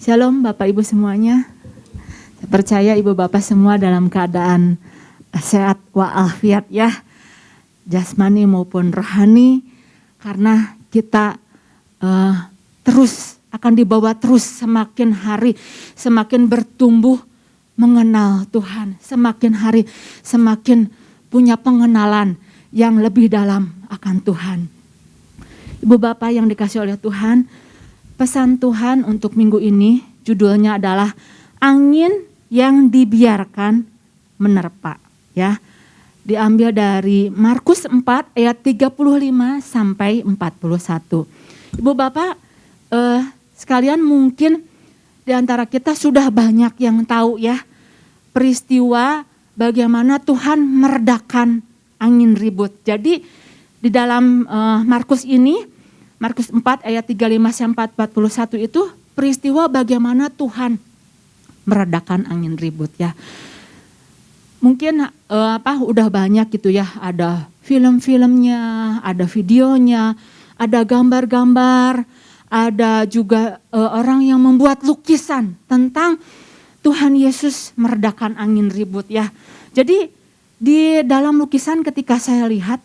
Shalom Bapak Ibu semuanya. Saya percaya Ibu Bapak semua dalam keadaan sehat walafiat ya. Jasmani maupun rohani. Karena kita terus akan dibawa terus semakin hari. Semakin bertumbuh mengenal Tuhan. Semakin hari semakin punya pengenalan yang lebih dalam akan Tuhan. Ibu Bapak yang dikasih oleh Tuhan, pesan Tuhan untuk minggu ini judulnya adalah angin yang dibiarkan menerpa ya. Diambil dari Markus 4 ayat 35 sampai 41. Ibu Bapak sekalian mungkin di antara kita sudah banyak yang tahu ya peristiwa bagaimana Tuhan meredakan angin ribut. Jadi di dalam Markus ini Markus 4 ayat 35 sampai 41 itu peristiwa bagaimana Tuhan meredakan angin ribut ya. Mungkin udah banyak gitu ya, ada film-filmnya, ada videonya, ada gambar-gambar, ada juga orang yang membuat lukisan tentang Tuhan Yesus meredakan angin ribut ya. Jadi di dalam lukisan ketika saya lihat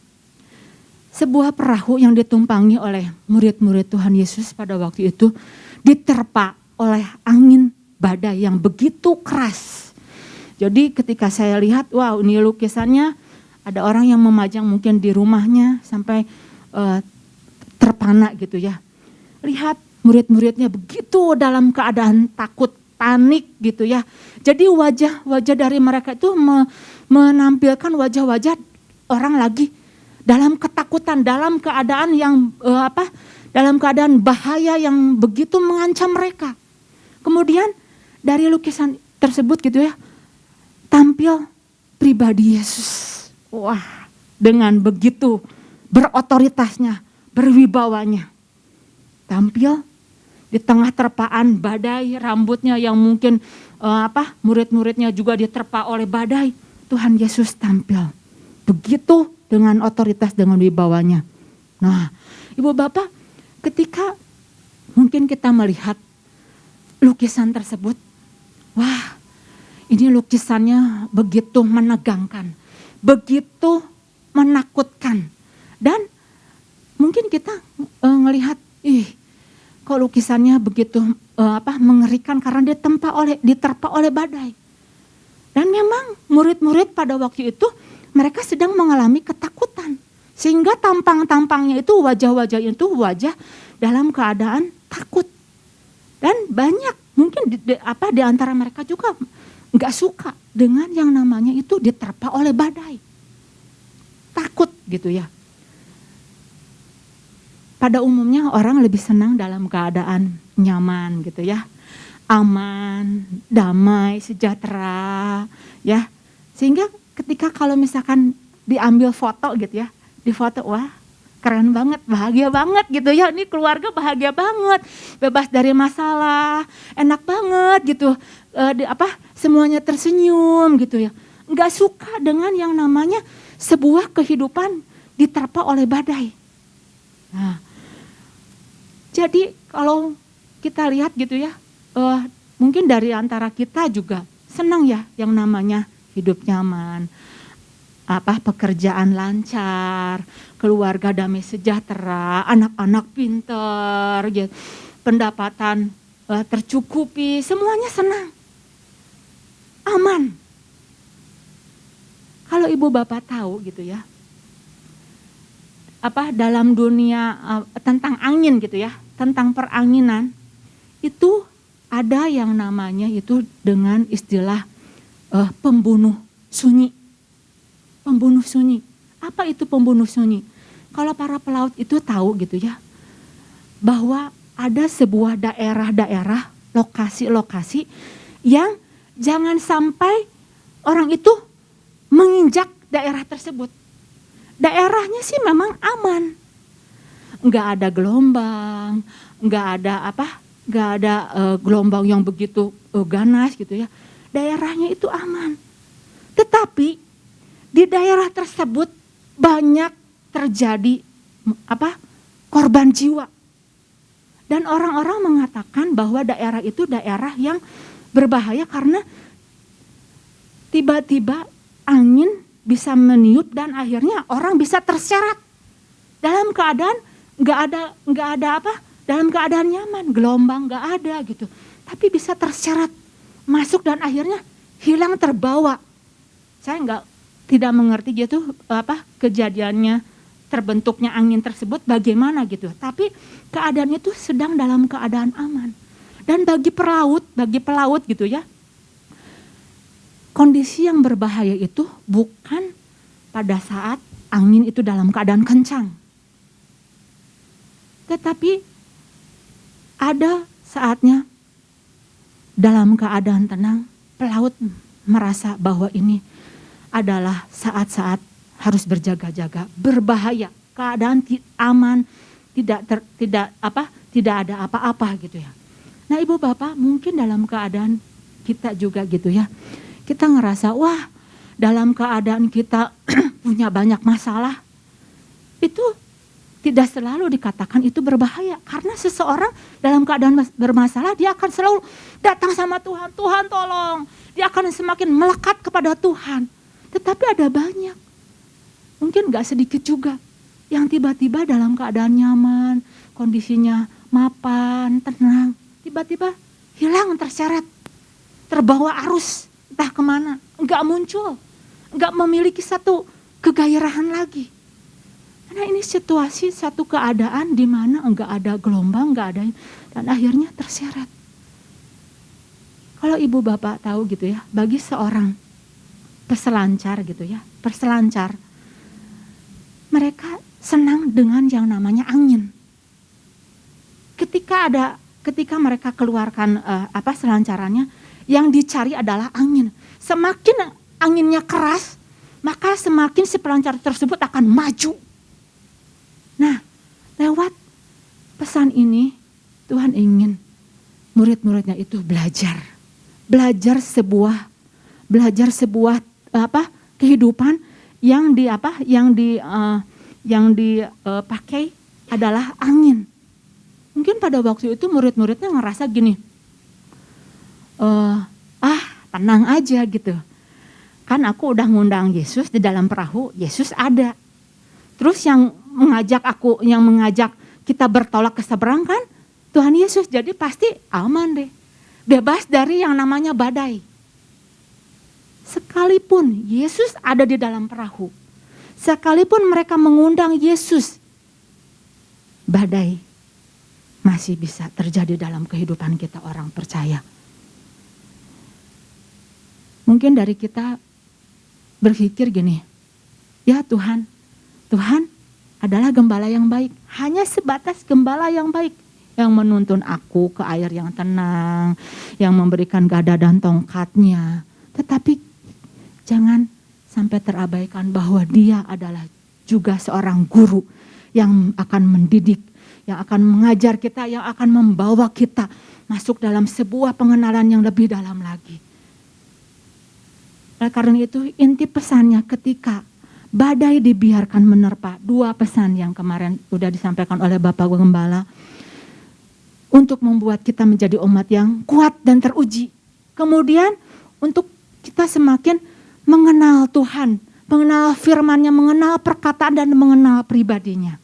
sebuah perahu yang ditumpangi oleh murid-murid Tuhan Yesus pada waktu itu diterpa oleh angin badai yang begitu keras. Jadi ketika saya lihat, wow ini lukisannya ada orang yang memajang mungkin di rumahnya sampai terpana gitu ya. Lihat murid-muridnya begitu dalam keadaan takut, panik gitu ya. Jadi wajah-wajah dari mereka itu menampilkan wajah-wajah orang lagi dalam ketakutan, dalam keadaan yang dalam keadaan bahaya yang begitu mengancam mereka. Kemudian dari lukisan tersebut gitu ya, tampil pribadi Yesus. Wah, dengan begitu berotoritasnya, berwibawanya. Tampil di tengah terpaan badai, rambutnya yang mungkin murid-muridnya juga diterpa oleh badai. Tuhan Yesus tampil begitu dengan otoritas, dengan wibawanya. Nah, Ibu Bapak, ketika mungkin kita melihat lukisan tersebut, wah, ini lukisannya begitu menegangkan, begitu menakutkan. Dan mungkin kita melihat, kok lukisannya begitu mengerikan karena diterpa oleh badai. Dan memang murid-murid pada waktu itu mereka sedang mengalami ketakutan. Sehingga tampang-tampangnya itu, wajah-wajah itu wajah dalam keadaan takut. Dan banyak mungkin di antara mereka juga enggak suka dengan yang namanya itu diterpa oleh badai. Takut gitu ya. Pada umumnya orang lebih senang dalam keadaan nyaman gitu ya. Aman, damai, sejahtera ya. Sehingga ketika kalau misalkan diambil foto gitu ya, di foto wah keren banget, bahagia banget gitu ya, ini keluarga bahagia banget, bebas dari masalah, enak banget gitu, semuanya tersenyum gitu ya. Nggak suka dengan yang namanya sebuah kehidupan diterpa oleh badai. Nah, jadi kalau kita lihat gitu ya, mungkin dari antara kita juga senang ya yang namanya hidup nyaman, pekerjaan lancar, keluarga damai sejahtera, anak-anak pinter, gitu, pendapatan tercukupi, semuanya senang, aman. Kalau Ibu Bapak tahu gitu ya, dalam dunia tentang angin gitu ya, tentang peranginan, itu ada yang namanya itu dengan istilah pembunuh sunyi. Pembunuh sunyi. Apa itu pembunuh sunyi? Kalau para pelaut itu tahu gitu ya, bahwa ada sebuah daerah-daerah, lokasi-lokasi yang jangan sampai orang itu menginjak daerah tersebut. Daerahnya sih memang aman. Enggak ada gelombang, enggak ada gelombang yang begitu ganas gitu ya. Daerahnya itu aman. Tetapi di daerah tersebut banyak terjadi korban jiwa. Dan orang-orang mengatakan bahwa daerah itu daerah yang berbahaya karena tiba-tiba angin bisa meniup dan akhirnya orang bisa terseret dalam keadaan nggak ada apa, dalam keadaan nyaman, gelombang nggak ada gitu, tapi bisa terseret masuk dan akhirnya hilang, terbawa. Saya tidak mengerti gitu apa kejadiannya, terbentuknya angin tersebut bagaimana gitu, tapi keadaan itu sedang dalam keadaan aman. Dan bagi pelaut gitu ya, kondisi yang berbahaya itu bukan pada saat angin itu dalam keadaan kencang, tetapi ada saatnya dalam keadaan tenang, pelaut merasa bahwa ini adalah saat-saat harus berjaga-jaga, berbahaya, keadaan aman, tidak ada apa-apa gitu ya. Nah, Ibu Bapak, mungkin dalam keadaan kita juga gitu ya, kita ngerasa wah, dalam keadaan kita punya banyak masalah, itu tidak selalu dikatakan itu berbahaya, karena seseorang dalam keadaan bermasalah dia akan selalu datang sama Tuhan, Tuhan tolong, dia akan semakin melekat kepada Tuhan. Tetapi ada banyak, mungkin gak sedikit juga, yang tiba-tiba dalam keadaan nyaman, kondisinya mapan, tenang, tiba-tiba hilang, terseret, terbawa arus, entah kemana, gak muncul, gak memiliki satu kegairahan lagi. Karena ini situasi, satu keadaan di mana enggak ada gelombang, enggak ada, dan akhirnya terseret. Kalau Ibu Bapak tahu gitu ya, bagi seorang peselancar gitu ya, perselancar, mereka senang dengan yang namanya angin. Ketika mereka keluarkan selancarannya, yang dicari adalah angin. Semakin anginnya keras, maka semakin si pelancar tersebut akan maju. Nah, lewat pesan ini Tuhan ingin murid-muridnya itu belajar sebuah kehidupan yang dipakai adalah angin. Mungkin pada waktu itu murid-muridnya ngerasa gini, tenang aja gitu. Kan aku udah ngundang Yesus di dalam perahu, Yesus ada. Terus yang mengajak kita bertolak ke seberang kan Tuhan Yesus, jadi pasti aman deh. Bebas dari yang namanya badai. Sekalipun Yesus ada di dalam perahu, sekalipun mereka mengundang Yesus, badai masih bisa terjadi dalam kehidupan kita orang percaya. Mungkin dari kita berpikir gini, ya Tuhan adalah gembala yang baik, hanya sebatas gembala yang baik, yang menuntun aku ke air yang tenang, yang memberikan gada dan tongkatnya. Tetapi jangan sampai terabaikan bahwa dia adalah juga seorang guru yang akan mendidik, yang akan mengajar kita, yang akan membawa kita masuk dalam sebuah pengenalan yang lebih dalam lagi. Oleh karena itu inti pesannya ketika badai dibiarkan menerpa, dua pesan yang kemarin sudah disampaikan oleh Bapak Gembala, untuk membuat kita menjadi umat yang kuat dan teruji. Kemudian untuk kita semakin mengenal Tuhan, mengenal firman-Nya, mengenal perkataan dan mengenal pribadinya.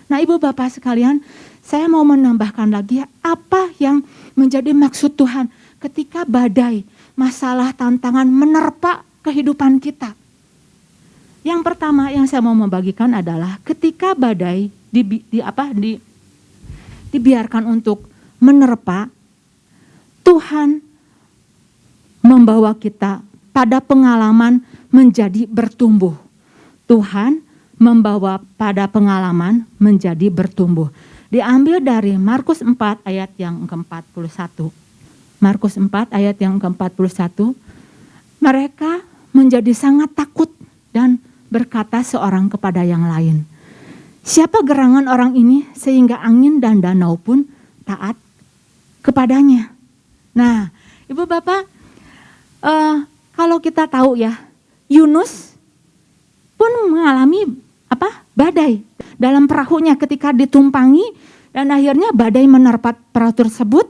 Nah, Ibu Bapak sekalian, saya mau menambahkan lagi apa yang menjadi maksud Tuhan ketika badai, masalah, tantangan menerpa kehidupan kita. Yang pertama yang saya mau membagikan adalah ketika badai dibiarkan untuk menerpa, Tuhan membawa kita pada pengalaman menjadi bertumbuh. Tuhan membawa pada pengalaman menjadi bertumbuh. Diambil dari Markus 4 ayat yang ke-41. Markus 4 ayat yang ke-41. Mereka menjadi sangat takut dan berkata seorang kepada yang lain, siapa gerangan orang ini sehingga angin dan danau pun taat kepadanya. Nah, Ibu Bapak, kalau kita tahu ya, Yunus pun mengalami badai dalam perahunya ketika ditumpangi Dan akhirnya badai menerpa perahu tersebut.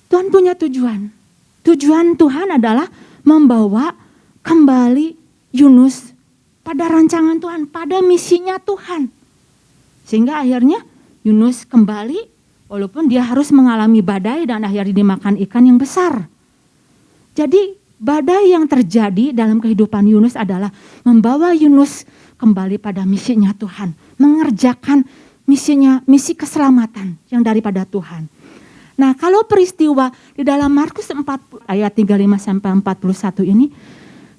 Tuhan punya tujuan. Tujuan Tuhan adalah membawa kembali Yunus pada rancangan Tuhan, pada misinya Tuhan. Sehingga akhirnya Yunus kembali walaupun dia harus mengalami badai dan akhirnya dimakan ikan yang besar. Jadi badai yang terjadi dalam kehidupan Yunus adalah membawa Yunus kembali pada misinya Tuhan. Mengerjakan misinya, misi keselamatan yang daripada Tuhan. Nah, kalau peristiwa di dalam Markus 4 ayat 35 sampai 41 ini,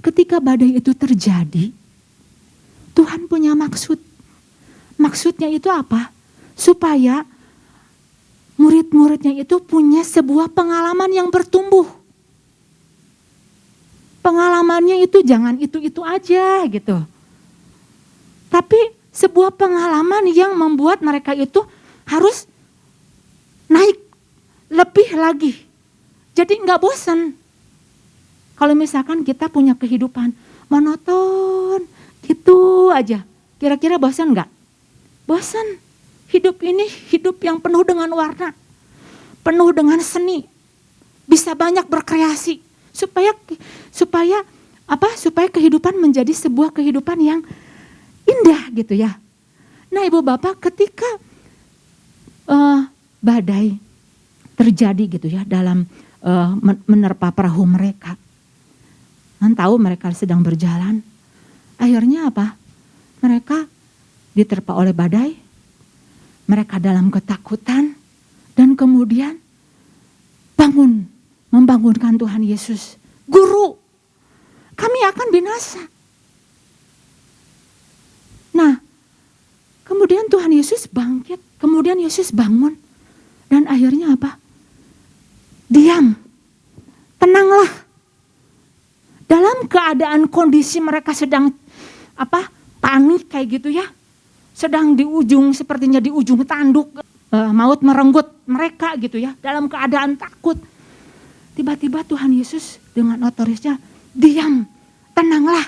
ketika badai itu terjadi, Tuhan punya maksud. Maksudnya itu apa? Supaya murid-muridnya itu punya sebuah pengalaman yang bertumbuh. Pengalamannya itu jangan itu-itu aja gitu. Tapi sebuah pengalaman yang membuat mereka itu harus naik lebih lagi. Jadi nggak bosan. Kalau misalkan kita punya kehidupan monoton, gitu aja. Kira-kira bosan nggak? Bosan. Hidup ini hidup yang penuh dengan warna. Penuh dengan seni. Bisa banyak berkreasi. Supaya kehidupan menjadi sebuah kehidupan yang indah gitu ya. Nah Ibu Bapak, ketika badai terjadi gitu ya dalam menerpa perahu mereka. Kan tahu mereka sedang berjalan. Akhirnya apa? Mereka diterpa oleh badai. Mereka dalam ketakutan. Dan kemudian membangunkan Tuhan Yesus. Guru, kami akan binasa. Nah, kemudian Tuhan Yesus bangkit, kemudian Yesus bangun. Dan akhirnya apa? Diam, tenanglah. Dalam keadaan kondisi mereka sedang panik kayak gitu ya. Sedang sepertinya di ujung tanduk, maut merenggut mereka gitu ya. Dalam keadaan takut. Tiba-tiba Tuhan Yesus dengan otoritasnya, diam, tenanglah.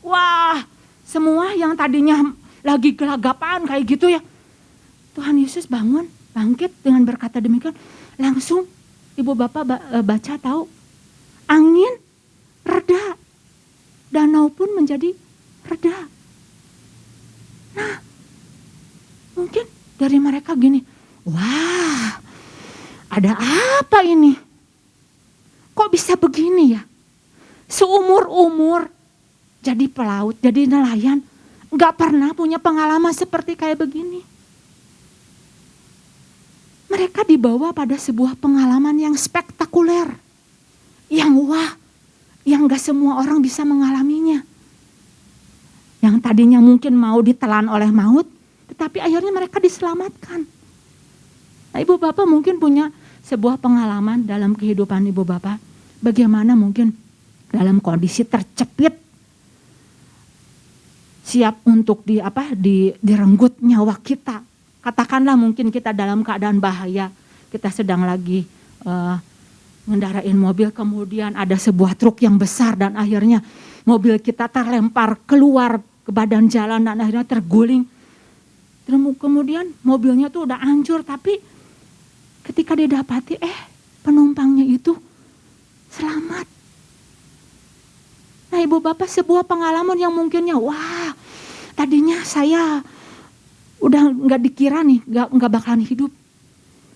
Wah, semua yang tadinya lagi gelagapan kayak gitu ya. Tuhan Yesus bangun, bangkit dengan berkata demikian. Langsung Ibu Bapak baca tahu, angin reda, danau pun menjadi reda. Nah, mungkin dari mereka gini, wah, ada apa ini? Kok bisa begini ya? Seumur-umur jadi pelaut, jadi nelayan, gak pernah punya pengalaman seperti kayak begini. Mereka dibawa pada sebuah pengalaman yang spektakuler, yang wah, yang gak semua orang bisa mengalaminya. Yang tadinya mungkin mau ditelan oleh maut, tetapi akhirnya mereka diselamatkan. Nah, Ibu Bapak mungkin punya sebuah pengalaman dalam kehidupan Ibu Bapak, bagaimana mungkin dalam kondisi tercepit, siap untuk direnggut nyawa kita. Katakanlah mungkin kita dalam keadaan bahaya, kita sedang lagi ngendarain mobil, kemudian ada sebuah truk yang besar dan akhirnya mobil kita terlempar keluar ke badan jalan dan akhirnya terguling. Kemudian mobilnya tuh udah hancur, tapi ketika didapati penumpangnya itu selamat. Nah Ibu Bapak, sebuah pengalaman yang mungkinnya wah, tadinya saya udah gak dikira nih, gak bakalan hidup.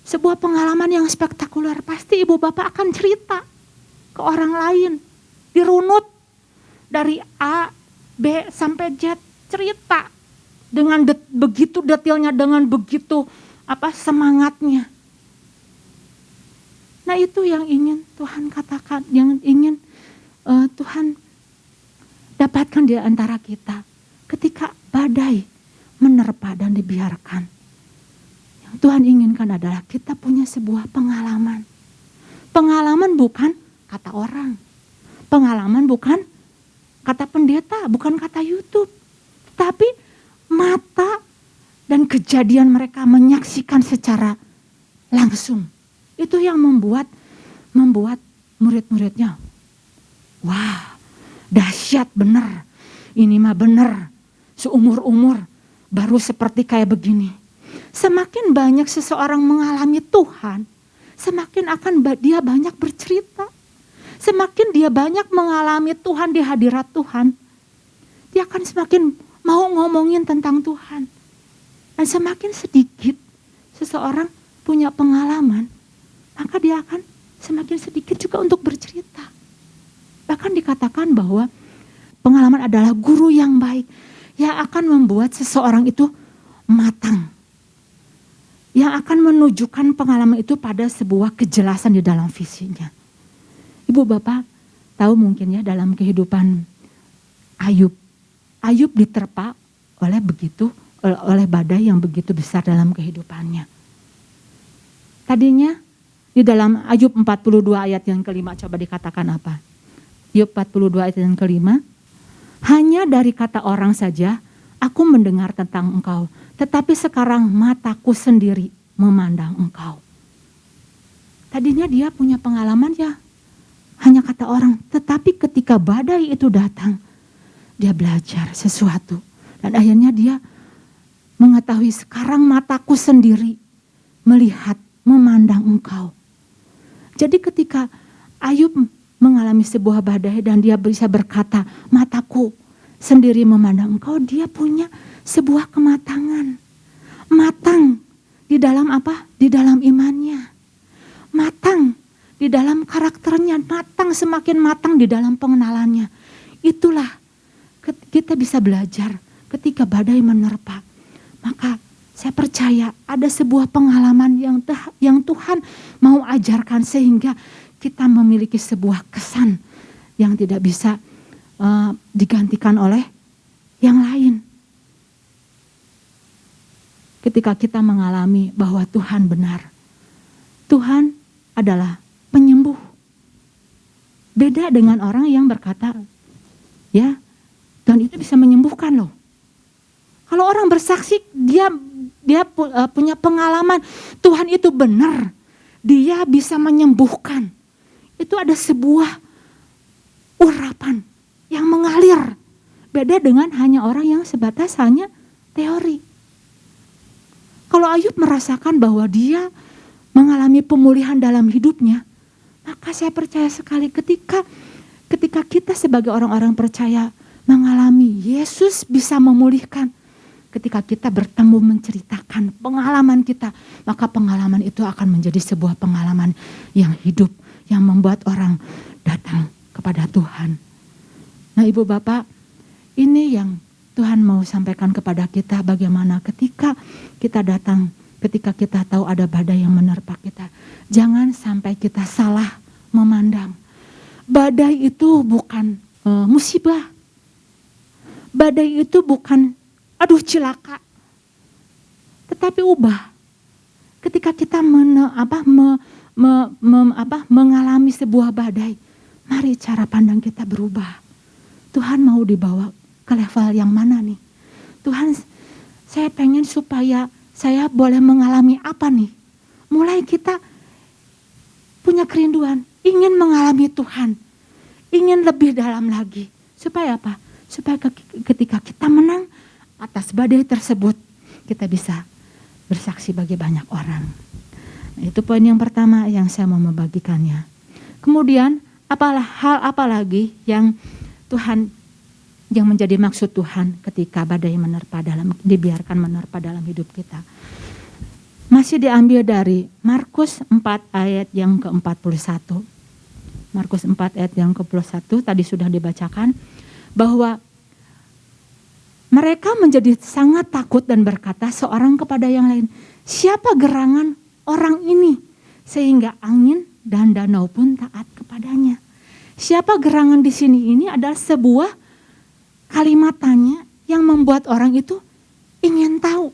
Sebuah pengalaman yang spektakuler, pasti Ibu Bapak akan cerita ke orang lain. Dirunut dari A, B sampai Z, cerita dengan begitu detailnya, dengan begitu semangatnya. Nah itu yang ingin Tuhan katakan, yang ingin Tuhan dapatkan di antara kita. Ketika badai menerpa dan dibiarkan, yang Tuhan inginkan adalah kita punya sebuah pengalaman. Pengalaman bukan kata orang, pengalaman bukan kata pendeta, bukan kata YouTube, tapi mata dan kejadian mereka menyaksikan secara langsung. Itu yang membuat murid-muridnya, wah, dahsyat bener, ini mah bener, seumur-umur baru seperti kayak begini. semakin banyak seseorang mengalami Tuhan, semakin akan dia banyak bercerita. Semakin dia banyak mengalami Tuhan di hadirat Tuhan, dia akan semakin mau ngomongin tentang Tuhan. Dan semakin sedikit seseorang punya pengalaman, maka dia akan semakin sedikit juga untuk bercerita. Bahkan dikatakan bahwa pengalaman adalah guru yang baik, yang akan membuat seseorang itu matang. Yang akan menunjukkan pengalaman itu pada sebuah kejelasan di dalam visinya. Ibu Bapak tahu mungkin ya dalam kehidupan Ayub. Ayub diterpa oleh badai yang begitu besar dalam kehidupannya. Tadinya di dalam Ayub 42 ayat yang kelima, coba dikatakan apa? Ayub 42 ayat yang kelima, hanya dari kata orang saja aku mendengar tentang engkau, tetapi sekarang mataku sendiri memandang engkau. Tadinya dia punya pengalaman ya, hanya kata orang, tetapi ketika badai itu datang, dia belajar sesuatu. Dan akhirnya dia mengetahui sekarang mataku sendiri melihat, memandang engkau. Jadi ketika Ayub mengalami sebuah badai dan dia bisa berkata, mataku sendiri memandang engkau, dia punya sebuah kematangan. Matang di dalam apa? Di dalam imannya. Matang di dalam karakternya, matang, semakin matang di dalam pengenalannya. Itulah kita bisa belajar ketika badai menerpa. Maka saya percaya ada sebuah pengalaman yang Tuhan mau ajarkan sehingga kita memiliki sebuah kesan yang tidak bisa digantikan oleh yang lain. Ketika kita mengalami bahwa Tuhan benar, Tuhan adalah penyembuh. Beda dengan orang yang berkata, ya, Tuhan itu bisa menyembuhkan loh. Kalau orang bersaksi, dia punya pengalaman, Tuhan itu benar, dia bisa menyembuhkan. Itu ada sebuah urapan yang mengalir. Beda dengan hanya orang yang sebatas hanya teori. Kalau Ayub merasakan bahwa dia mengalami pemulihan dalam hidupnya, maka saya percaya sekali ketika kita sebagai orang-orang percaya mengalami Yesus bisa memulihkan. Ketika kita bertemu menceritakan pengalaman kita, maka pengalaman itu akan menjadi sebuah pengalaman yang hidup, yang membuat orang datang kepada Tuhan. Nah Ibu Bapak, ini yang Tuhan mau sampaikan kepada kita, bagaimana ketika kita datang, ketika kita tahu ada badai yang menerpa kita, jangan sampai kita salah memandang. Badai itu bukan musibah. Badai itu bukan aduh cilaka. Tetapi ubah. Ketika kita mengalami sebuah badai, mari cara pandang kita berubah. Tuhan mau dibawa ke level yang mana nih? Tuhan, saya pengen supaya saya boleh mengalami apa nih? Mulai kita punya kerinduan, ingin mengalami Tuhan, ingin lebih dalam lagi. Supaya apa? Supaya ketika kita menang atas badai tersebut, kita bisa bersaksi bagi banyak orang. Nah, itu poin yang pertama yang saya mau membagikannya. Kemudian, hal apa lagi yang menjadi maksud Tuhan ketika badai dibiarkan menerpa dalam hidup kita. Masih diambil dari Markus 4 ayat yang ke-41. Markus 4 ayat yang ke-41 tadi sudah dibacakan, bahwa mereka menjadi sangat takut dan berkata seorang kepada yang lain, siapa gerangan orang ini sehingga angin dan danau pun taat kepadanya. Siapa gerangan di sini ini adalah sebuah kalimat tanya yang membuat orang itu ingin tahu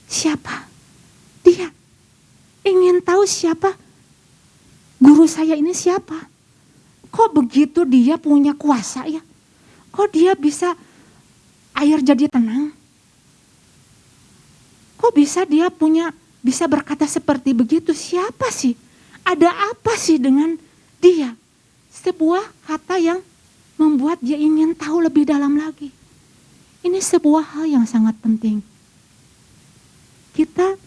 siapa dia. Ingin tahu siapa guru saya ini siapa. Kok begitu dia punya kuasa ya? Kok dia bisa air jadi tenang? Kok bisa dia bisa berkata seperti begitu? Siapa sih? Ada apa sih dengan dia? Sebuah kata yang membuat dia ingin tahu lebih dalam lagi. Ini sebuah hal yang sangat penting. kita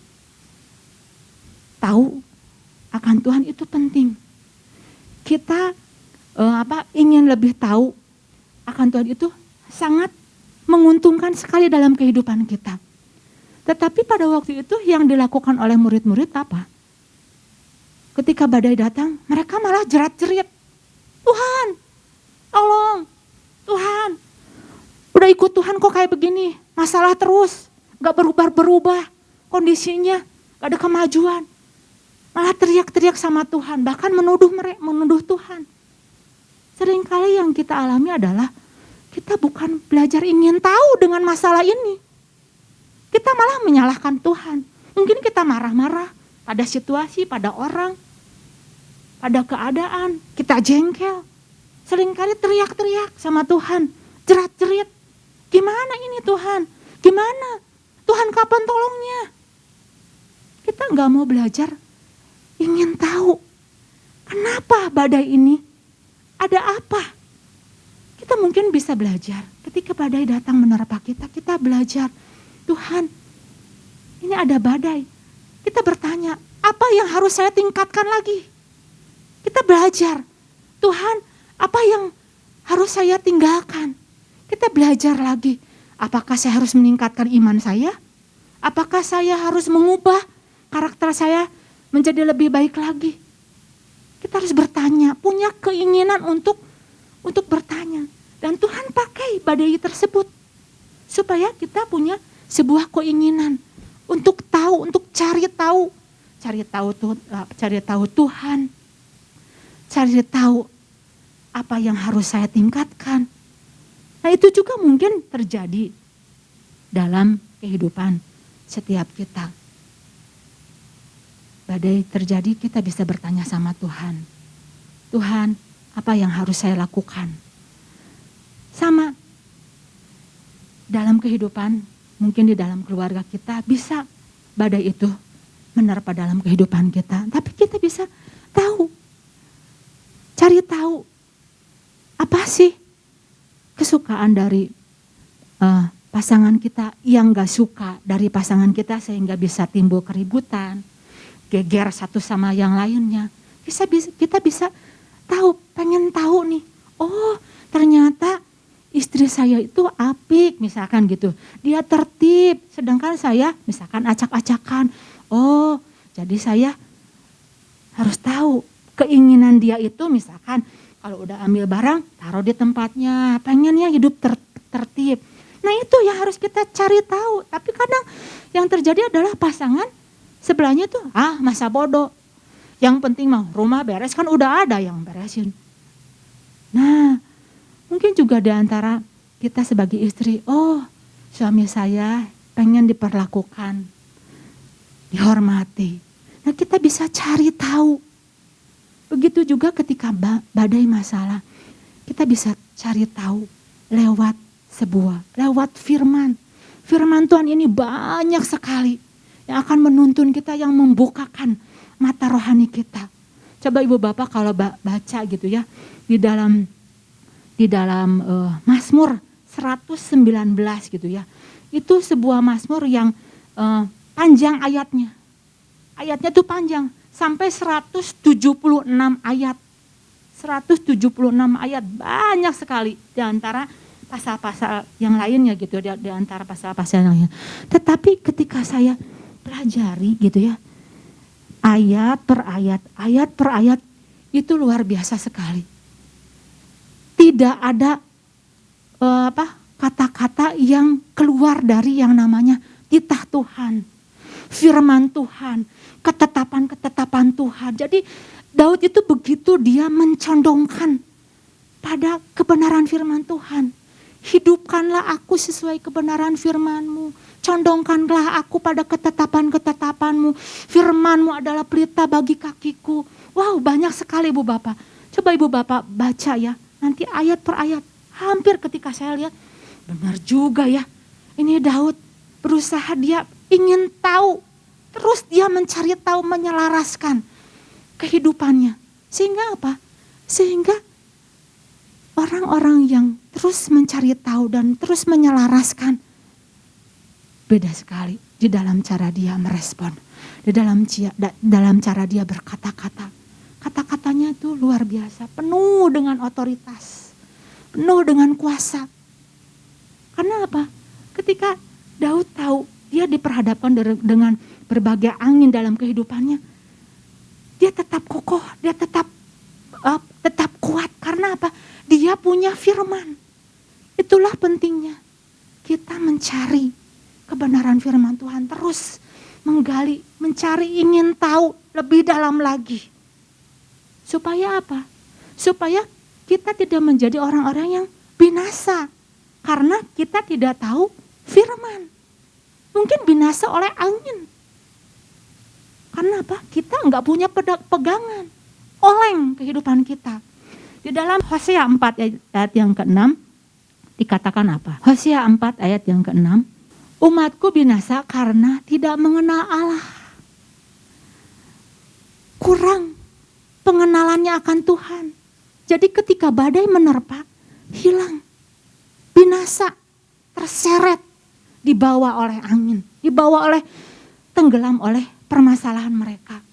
tahu akan Tuhan itu penting. Kita ingin lebih tahu akan Tuhan itu sangat menguntungkan sekali dalam kehidupan kita. Tetapi pada waktu itu yang dilakukan oleh murid-murid apa? Ketika badai datang, mereka malah jerat-jerit. Tuhan, tolong, Tuhan. Udah ikut Tuhan kok kayak begini, masalah terus, gak berubah-berubah kondisinya, gak ada kemajuan. Malah teriak-teriak sama Tuhan, bahkan menuduh Tuhan. Seringkali yang kita alami adalah kita bukan belajar ingin tahu dengan masalah ini. Kita malah menyalahkan Tuhan. Mungkin kita marah-marah pada situasi, pada orang, pada keadaan. Kita jengkel. Seringkali teriak-teriak sama Tuhan. Jerat-jerit. Gimana ini Tuhan? Gimana? Tuhan kapan tolongnya? Kita gak mau belajar ingin tahu. Kenapa badai ini? Ada apa? Kita mungkin bisa belajar. Ketika badai datang menerpa kita, kita belajar. Tuhan, ini ada badai. Kita bertanya, apa yang harus saya tingkatkan lagi? Kita belajar. Tuhan, apa yang harus saya tinggalkan? Kita belajar lagi. Apakah saya harus meningkatkan iman saya? Apakah saya harus mengubah karakter saya menjadi lebih baik lagi? Kita harus bertanya, punya keinginan untuk bertanya. Dan Tuhan pakai badai tersebut supaya kita punya sebuah keinginan untuk tahu, untuk cari tahu Tuhan, cari tahu apa yang harus saya tingkatkan. Nah, itu juga mungkin terjadi dalam kehidupan setiap kita. Badai terjadi, kita bisa bertanya sama Tuhan. Tuhan, apa yang harus saya lakukan? Sama dalam kehidupan, mungkin di dalam keluarga kita bisa badai itu menerpa dalam kehidupan kita. Tapi kita bisa tahu, cari tahu apa sih kesukaan dari pasangan kita yang gak suka dari pasangan kita sehingga bisa timbul keributan, geger satu sama yang lainnya. Kita bisa tahu, pengen tahu nih, oh ternyata istri saya itu apik misalkan gitu. Dia tertib, sedangkan saya misalkan acak-acakan. Oh, jadi saya harus tahu keinginan dia itu misalkan kalau udah ambil barang taruh di tempatnya, pengennya hidup tertib. Nah itu yang harus kita cari tahu. Tapi kadang yang terjadi adalah pasangan sebelahnya tuh masa bodoh. Yang penting mah rumah beres, kan udah ada yang beresin. Nah mungkin juga di antara kita sebagai istri, oh suami saya pengen diperlakukan, dihormati. Nah kita bisa cari tahu. Begitu juga ketika badai masalah, kita bisa cari tahu lewat lewat firman. Firman Tuhan ini banyak sekali yang akan menuntun kita, yang membukakan mata rohani kita. Coba ibu bapak kalau baca gitu ya, di dalam Mazmur 119 gitu ya. Itu sebuah Mazmur yang panjang ayatnya. Ayatnya tuh panjang sampai 176 ayat. 176 ayat, banyak sekali di antara pasal-pasal yang lainnya gitu, di antara pasal-pasal yang lainnya. Tetapi ketika saya pelajari gitu ya, ayat per ayat itu luar biasa sekali. Tidak ada kata-kata yang keluar dari yang namanya titah Tuhan, firman Tuhan, ketetapan-ketetapan Tuhan. Jadi Daud itu begitu dia mencondongkan pada kebenaran firman Tuhan. Hidupkanlah aku sesuai kebenaran firman-Mu. Condongkanlah aku pada ketetapan-ketetapan-Mu. Firman-Mu adalah pelita bagi kakiku. Wow, banyak sekali Ibu Bapak. Coba Ibu Bapak baca ya. Nanti ayat per ayat. Hampir ketika saya lihat, benar juga ya. Ini Daud berusaha, dia ingin tahu. Terus dia mencari tahu, menyelaraskan kehidupannya. Sehingga apa? Sehingga orang-orang yang terus mencari tahu dan terus menyelaraskan beda sekali di dalam cara dia merespon, di dalam cara dia berkata-kata. Kata-katanya itu luar biasa, penuh dengan otoritas, penuh dengan kuasa. Karena apa? Ketika Daud tahu dia diperhadapkan dengan berbagai angin dalam kehidupannya, dia tetap kokoh, dia tetap kuat. Karena apa? Dia punya firman. Itulah pentingnya kita mencari kebenaran firman Tuhan, terus menggali, mencari, ingin tahu lebih dalam lagi. Supaya apa? Supaya kita tidak menjadi orang-orang yang binasa karena kita tidak tahu firman. Mungkin binasa oleh angin. Karena apa? Kita enggak punya pegangan, oleng kehidupan kita. Di dalam Hosea 4 ayat yang ke-6 dikatakan apa? Hosea 4 ayat yang ke-6, umatku binasa karena tidak mengenal Allah. Kurang pengenalannya akan Tuhan. Jadi ketika badai menerpa, hilang, binasa, terseret, dibawa oleh angin, tenggelam oleh permasalahan mereka.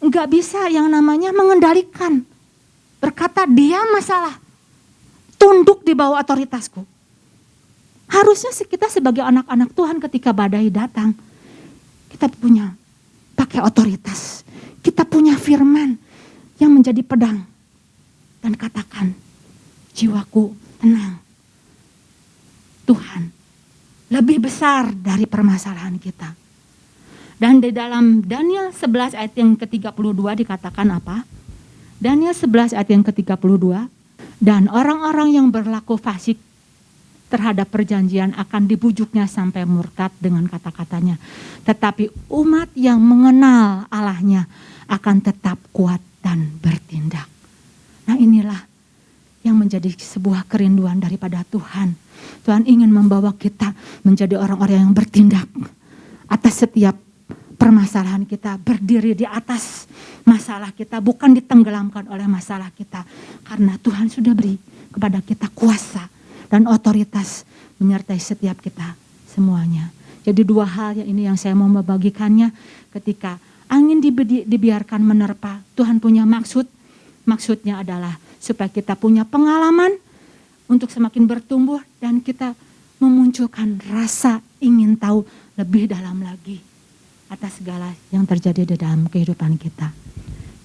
Enggak bisa yang namanya mengendalikan. Berkata dia masalah, tunduk di bawah otoritasku. Harusnya kita sebagai anak-anak Tuhan ketika badai datang, kita punya pakai otoritas. Kita punya firman yang menjadi pedang. Dan katakan, jiwaku tenang. Tuhan lebih besar dari permasalahan kita. Dan di dalam Daniel 11 ayat yang ke-32 dikatakan apa? Daniel 11 ayat yang ke-32, dan orang-orang yang berlaku fasik terhadap perjanjian akan dibujuknya sampai murtad dengan kata-katanya. Tetapi umat yang mengenal Allahnya akan tetap kuat dan bertindak. Nah inilah yang menjadi sebuah kerinduan daripada Tuhan. Tuhan ingin membawa kita menjadi orang-orang yang bertindak atas setiap permasalahan kita, berdiri di atas masalah kita, bukan ditenggelamkan oleh masalah kita. Karena Tuhan sudah beri kepada kita kuasa dan otoritas menyertai setiap kita semuanya. Jadi dua hal ini yang saya mau membagikannya. Ketika angin dibiarkan menerpa, Tuhan punya maksud. Maksudnya adalah supaya kita punya pengalaman untuk semakin bertumbuh dan kita memunculkan rasa ingin tahu lebih dalam lagi atas segala yang terjadi di dalam kehidupan kita.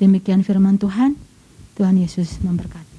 Demikian firman Tuhan. Tuhan Yesus memberkati.